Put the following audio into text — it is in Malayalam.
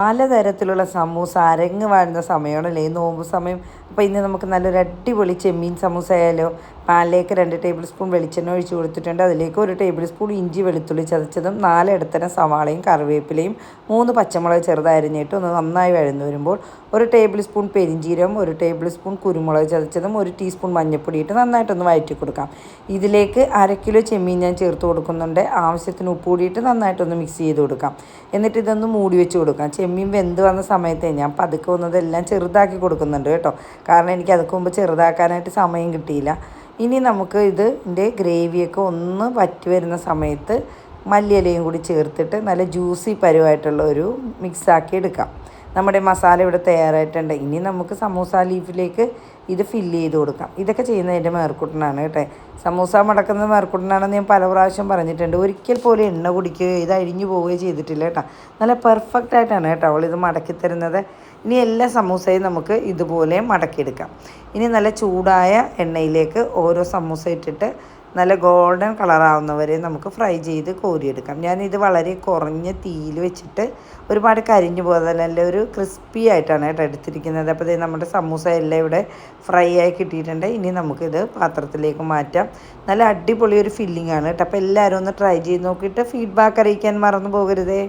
പലതരത്തിലുള്ള സമൂസ അരങ്ങ് വാഴുന്ന സമയമാണല്ലേ ഈ നോമ്പ് സമയം. അപ്പോൾ ഇന്ന് നമുക്ക് നല്ലൊരു അടിപൊളി ചെമ്മീൻ സമൂസ ആയാലോ. പാനിലേക്ക് 2 ടേബിൾ സ്പൂൺ വെളിച്ചെണ്ണ ഒഴിച്ച് കൊടുത്തിട്ടുണ്ട്. അതിലേക്ക് 1 ടേബിൾ സ്പൂൺ ഇഞ്ചി വെളുത്തുള്ളി ചതച്ചതും 4 ഇടത്തരം സവാളയും കറിവേപ്പിലയും 3 പച്ചമുളക് ചെറുതായി അരിഞ്ഞിട്ട് ഒന്ന് നന്നായി വഴന്നു വരുമ്പോൾ 1 ടേബിൾ സ്പൂൺ പെരിഞ്ചീരകം, 1 ടേബിൾ സ്പൂൺ കുരുമുളക് ചതച്ചതും 1 ടീസ്പൂൺ മഞ്ഞൾപ്പൊടി ഇട്ട് നന്നായിട്ടൊന്ന് വഴറ്റി കൊടുക്കാം. ഇതിലേക്ക് 1/2 കിലോ ചെമ്മീൻ ഞാൻ ചേർത്ത് കൊടുക്കുന്നുണ്ട്. ആവശ്യത്തിന് ഉപ്പ് കൂടിയിട്ട് നന്നായിട്ടൊന്ന് മിക്സ് ചെയ്ത് കൊടുക്കാം. എന്നിട്ട് ഇതൊന്ന് മൂടി വെച്ച് കൊടുക്കാം. ചെമ്മീൻ വെന്ത് വന്ന സമയത്ത് ഞാൻ പതുക്കെ വന്നതെല്ലാം ചെറുതാക്കി കൊടുക്കുന്നുണ്ട് കേട്ടോ. കാരണം എനിക്ക് അതൊക്കെ മുമ്പ് ചെറുതാക്കാനായിട്ട് സമയം കിട്ടിയില്ല. ഇനി നമുക്ക് ഇതിൻ്റെ ഗ്രേവിയൊക്കെ ഒന്ന് വറ്റി വരുന്ന സമയത്ത് മല്ലിയിലയും കൂടി ചേർത്തിട്ട് നല്ല ജ്യൂസി പരുവായിട്ടുള്ള ഒരു മിക്സാക്കി എടുക്കാം. നമ്മുടെ മസാല ഇവിടെ തയ്യാറായിട്ടുണ്ട്. ഇനി നമുക്ക് സമൂസ ലീഫിലേക്ക് ഇത് ഫില്ല് ചെയ്ത് കൊടുക്കാം. ഇതൊക്കെ ചെയ്യുന്നത് എൻ്റെ മേർക്കുട്ടനാണ് കേട്ടോ. സമൂസ മടക്കുന്നത് മേർക്കുട്ടനാണെന്ന് ഞാൻ പല പ്രാവശ്യം പറഞ്ഞിട്ടുണ്ട്. ഒരിക്കൽ പോലും എണ്ണ കുടിക്കുകയോ ഇത് അഴിഞ്ഞു പോവുകയോ ചെയ്തിട്ടില്ല കേട്ടോ. നല്ല പെർഫെക്റ്റ് ആയിട്ടാണ് കേട്ടോ അവളിത് മടക്കി തരുന്നത്. ഇനി എല്ലാ സമൂസയും നമുക്ക് ഇതുപോലെ മടക്കിയെടുക്കാം. ഇനി നല്ല ചൂടായ എണ്ണയിലേക്ക് ഓരോ സമൂസ ഇട്ടിട്ട് നല്ല ഗോൾഡൻ കളറാവുന്നവരെ നമുക്ക് ഫ്രൈ ചെയ്ത് കോരിയെടുക്കാം. ഞാനിത് വളരെ കുറഞ്ഞ തീയിൽ വെച്ചിട്ട് ഒരുപാട് കരിഞ്ഞു പോകാതെ നല്ല ഒരു ക്രിസ്പി ആയിട്ടാണ് കേട്ടോ എടുത്തിരിക്കുന്നത്. അപ്പോൾ നമ്മുടെ സമൂസ എല്ലാം ഇവിടെ ഫ്രൈ ആയി കിട്ടിയിട്ടുണ്ട്. ഇനി നമുക്കിത് പാത്രത്തിലേക്ക് മാറ്റാം. നല്ല അടിപൊളി ഒരു ഫില്ലിംഗ് ആണ് കേട്ടോ. അപ്പോൾ എല്ലാവരും ഒന്ന് ട്രൈ ചെയ്ത് നോക്കിയിട്ട് ഫീഡ്ബാക്ക് അറിയിക്കാൻ മറന്നു പോകരുതേ.